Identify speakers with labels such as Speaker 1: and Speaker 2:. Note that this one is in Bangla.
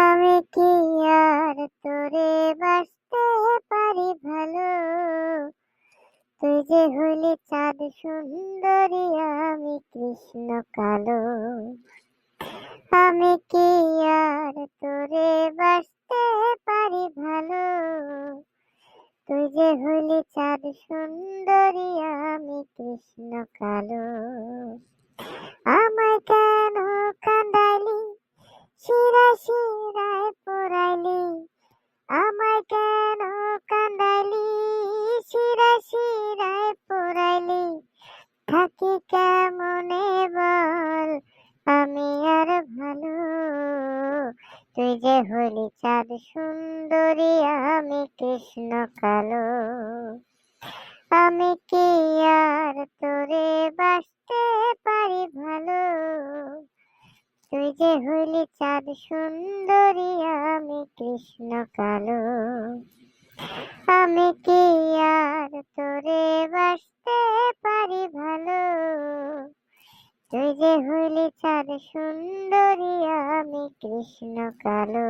Speaker 1: আমি কি আর তোরে বাসতে পারি ভালো? তুই যে হইলি চাঁদ সুন্দরী, আমি কৃষ্ণ কালো। আমি কি আর তোরে বাসতে পারি ভালো? তুই যে হইলি চাঁদ সুন্দরী, আমি কৃষ্ণ কালো। আমায় কেন কান্দাইলি, শিরা শিরায় পড়াইলি? আমায় কেন কান্দাইলি, শিরা শিরায় পড়াইলি? থাকি কেমনে বল, আমি আর ভালো? তুই যে হইলি চাঁদ সুন্দরী, আমি কৃষ্ণ কালো। আমি কি আর তোরে বাসতে পারি ভালো? তুই যে হইলি চাঁদ সুন্দরী, আমি কৃষ্ণ কালো। আমি কি আর তোরে বাসতে পারি ভালো? তুই যে হইলি চাঁদ সুন্দরী, আমি কৃষ্ণ কালো।